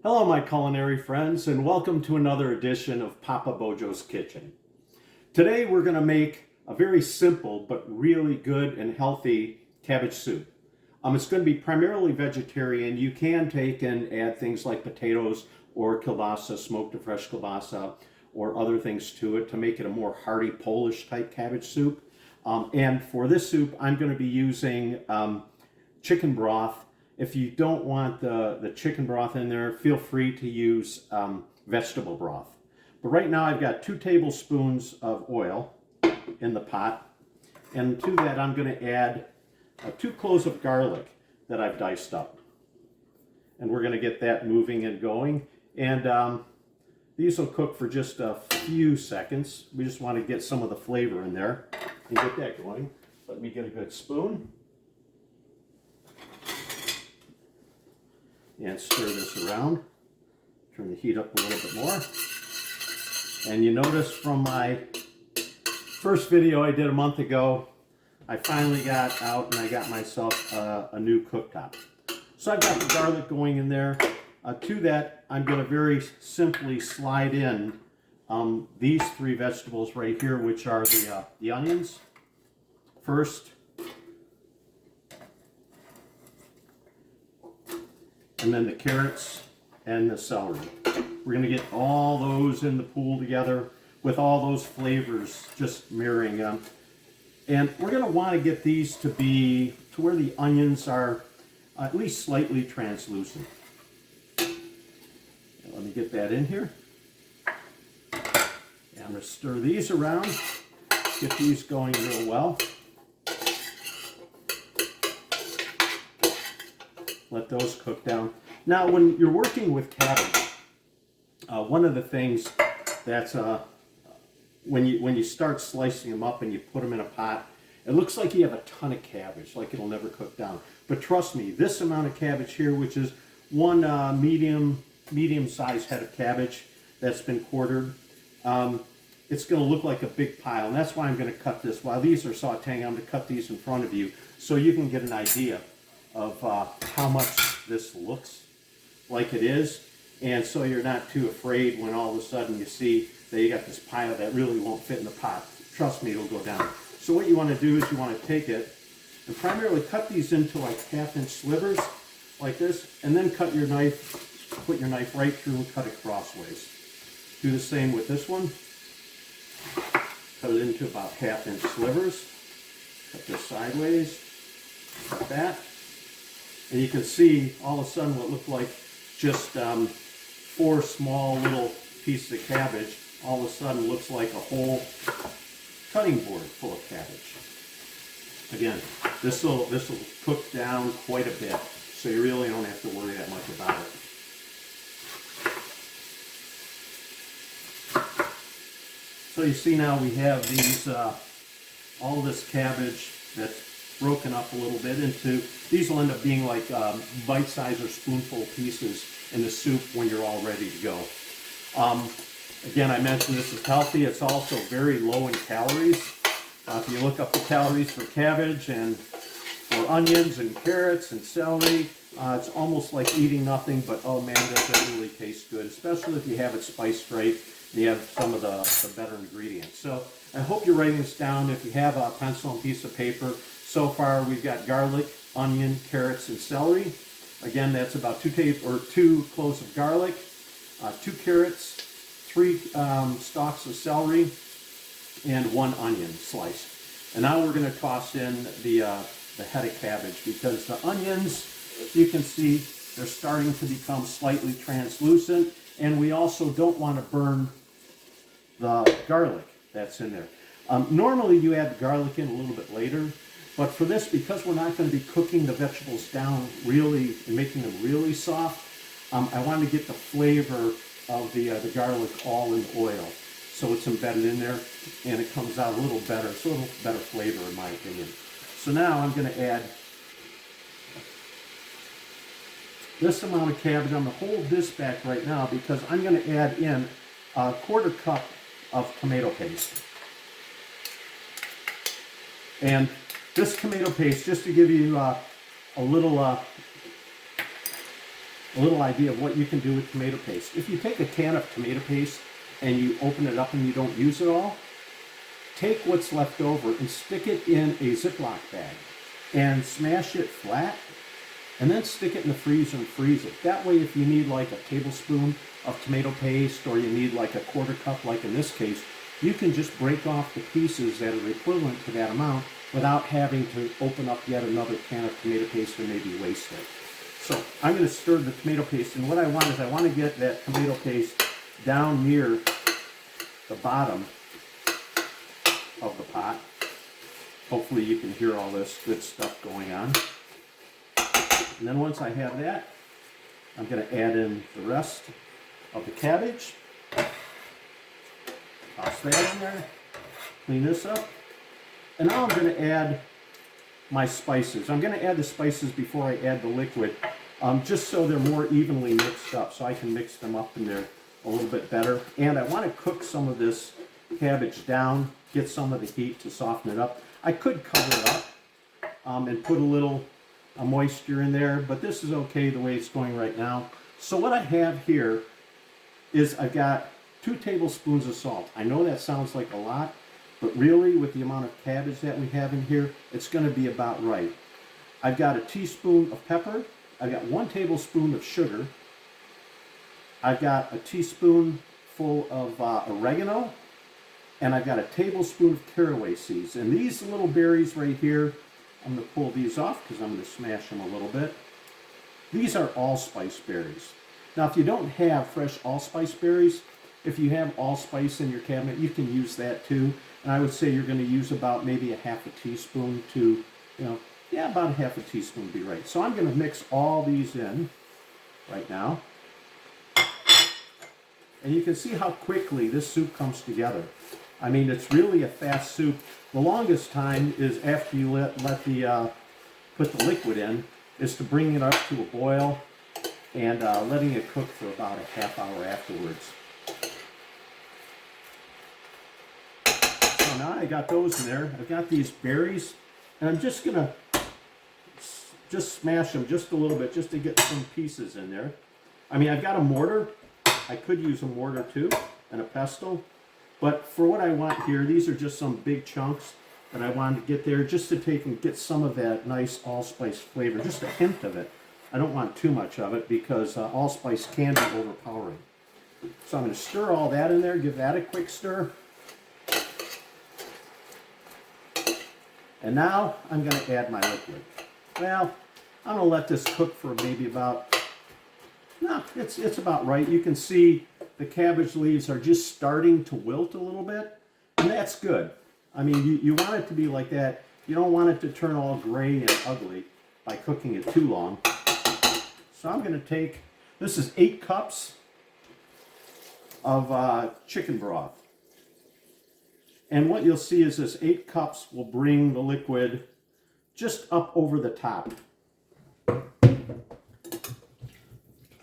Hello, my culinary friends, and welcome to another edition of Papa Bojo's Kitchen. Today we're going to make a very simple but really good and healthy cabbage soup. It's going to be primarily vegetarian. You can take and add things like potatoes or kielbasa, smoked or fresh kielbasa, or other things to it to make it a more hearty Polish type cabbage soup. And for this soup, I'm going to be using chicken broth. If you don't want the chicken broth in there, feel free to use vegetable broth. But right now I've got 2 tablespoons of oil in the pot. And to that I'm going to add 2 cloves of garlic that I've diced up. And we're going to get that moving and going. And these will cook for just a few seconds. We just want to get some of the flavor in there and get that going. Let me get a good spoon. And stir this around. Turn the heat up a little bit more. And you notice from my first video I did a month ago, I finally got out and I got myself a new cooktop. So I've got the garlic going in there. To that, I'm going to very simply slide in these 3 vegetables right here, which are the onions first. And then the carrots and the celery. We're going to get all those in the pool together with all those flavors just mirroring them. And we're going to want to get these to be to where the onions are at least slightly translucent. And let me get that in here. And I'm going to stir these around, get these going real well. Let those cook down. Now, when you're working with cabbage, one of the things that's when you start slicing them up and you put them in a pot, it looks like you have a ton of cabbage, like it'll never cook down. But trust me, this amount of cabbage here, which is one medium-sized head of cabbage that's been quartered, it's going to look like a big pile. And that's why I'm going to cut this. While these are sauteing, I'm going to cut these in front of you so you can get an idea of how much this looks like it is, and so you're not too afraid when all of a sudden you see that you got this pile that really won't fit in the pot. Trust me, it'll go down. So what you want to do is you want to take it and primarily cut these into like 1/2-inch slivers like this, and then cut your knife, put your knife right through and cut it crossways. Do the same with this one. Cut it into about 1/2-inch slivers. Cut this sideways, like that. And you can see all of a sudden what looked like just 4 small little pieces of cabbage all of a sudden looks like a whole cutting board full of cabbage. Again, this will cook down quite a bit, so you really don't have to worry that much about it. So you see now we have these all this cabbage that's broken up a little bit into, these will end up being like bite-sized or spoonful pieces in the soup when you're all ready to go. Again, I mentioned this is healthy. It's also very low in calories. If you look up the calories for cabbage and for onions and carrots and celery, it's almost like eating nothing, but oh man, does it really taste good, especially if you have it spiced right and you have some of the better ingredients. So I hope you're writing this down. If you have a pencil and piece of paper, so far we've got garlic, onion, carrots, and celery. Again, that's about 2 cloves of garlic, 2 carrots, 3 stalks of celery, and 1 onion sliced. And now we're going to toss in the head of cabbage, because the onions, you can see, they're starting to become slightly translucent, and we also don't want to burn the garlic that's in there. Normally you add the garlic in a little bit later, but for this, because we're not going to be cooking the vegetables down really and making them really soft, I want to get the flavor of the garlic all in the oil, so it's embedded in there and it comes out a little better, so a little better flavor in my opinion. So now I'm going to add this amount of cabbage. I'm going to hold this back right now because I'm going to add in a 1/4 cup of tomato paste. And this tomato paste, just to give you a little a little idea of what you can do with tomato paste. If you take a can of tomato paste and you open it up and you don't use it all, take what's left over and stick it in a Ziploc bag and smash it flat, and then stick it in the freezer and freeze it. That way, if you need like a tablespoon of tomato paste, or you need like a quarter cup, like in this case, you can just break off the pieces that are equivalent to that amount without having to open up yet another can of tomato paste and maybe waste it. So I'm going to stir the tomato paste, and what I want is I want to get that tomato paste down near the bottom of the pot. Hopefully you can hear all this good stuff going on. And then once I have that, I'm going to add in the rest of the cabbage. Toss that in there. Clean this up. And now I'm going to add my spices. I'm going to add the spices before I add the liquid, just so they're more evenly mixed up, so I can mix them up in there a little bit better. And I want to cook some of this cabbage down, get some of the heat to soften it up. I could cover it up and put a little moisture in there, but this is okay the way it's going right now. So what I have here is I've got 2 tablespoons of salt. I know that sounds like a lot, but really with the amount of cabbage that we have in here, it's going to be about right. I've got a teaspoon of pepper. I've got 1 tablespoon of sugar. I've got a teaspoonful of oregano, and I've got a tablespoon of caraway seeds. And these little berries right here, I'm going to pull these off because I'm going to smash them a little bit. These are allspice berries. Now, if you don't have fresh allspice berries, if you have allspice in your cabinet, you can use that too. And I would say you're going to use about maybe a half a teaspoon to, about a half a teaspoon would be right. So I'm going to mix all these in right now. And you can see how quickly this soup comes together. I mean, it's really a fast soup. The longest time is after you put the liquid in, is to bring it up to a boil and letting it cook for about a half hour afterwards. So now I got those in there. I've got these berries, and I'm just gonna smash them just a little bit just to get some pieces in there. I mean, I've got a mortar. I could use a mortar too, and a pestle. But for what I want here, these are just some big chunks that I wanted to get there just to take and get some of that nice allspice flavor, just a hint of it. I don't want too much of it because allspice can be overpowering. So I'm going to stir all that in there, give that a quick stir. And now I'm going to add my liquid. Well, I'm going to let this cook for maybe about, it's about right. You can see the cabbage leaves are just starting to wilt a little bit, and that's good. I mean, you want it to be like that. You don't want it to turn all gray and ugly by cooking it too long. So I'm going to take, this is 8 cups of chicken broth. And what you'll see is this 8 cups will bring the liquid just up over the top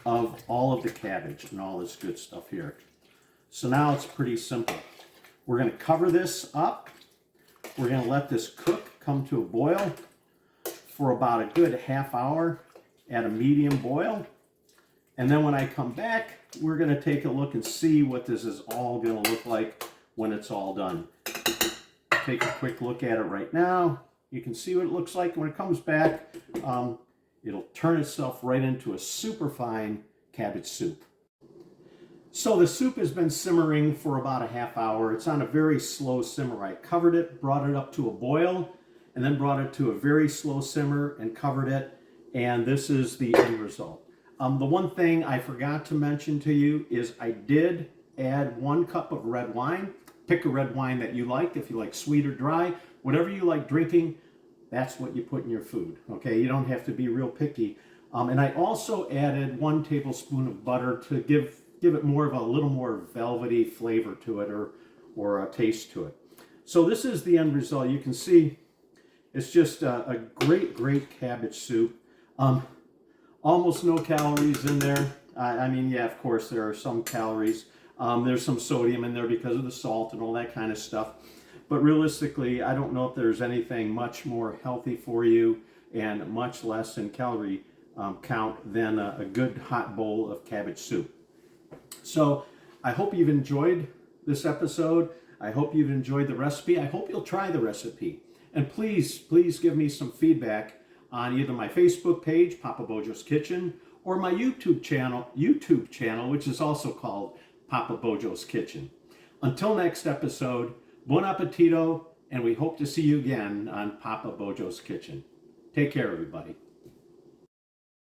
of all of the cabbage and all this good stuff here. So now it's pretty simple. We're going to cover this up. We're going to let this cook, come to a boil for about a good half hour at a medium boil. And then when I come back, we're going to take a look and see what this is all going to look like when it's all done. Take a quick look at it right now. You can see what it looks like. When it comes back, it'll turn itself right into a super fine cabbage soup. So the soup has been simmering for about a half hour. It's on a very slow simmer. I covered it, brought it up to a boil, and then brought it to a very slow simmer and covered it. And this is the end result. The one thing I forgot to mention to you is I did add 1 cup of red wine. Pick a red wine that you like, if you like sweet or dry. Whatever you like drinking, that's what you put in your food, okay? You don't have to be real picky. And I also added 1 tablespoon of butter to give it more of a little more velvety flavor to it, or a taste to it. So this is the end result. You can see it's just a great cabbage soup. Almost no calories in there. I mean, yeah, of course there are some calories. There's some sodium in there because of the salt and all that kind of stuff. But realistically, I don't know if there's anything much more healthy for you and much less in calorie count than a good hot bowl of cabbage soup. So I hope you've enjoyed this episode. I hope you've enjoyed the recipe. I hope you'll try the recipe. And please give me some feedback on either my Facebook page, Papa Bojo's Kitchen, or my YouTube channel, which is also called Papa Bojo's Kitchen. Until next episode, buon appetito, and we hope to see you again on Papa Bojo's Kitchen. Take care, everybody.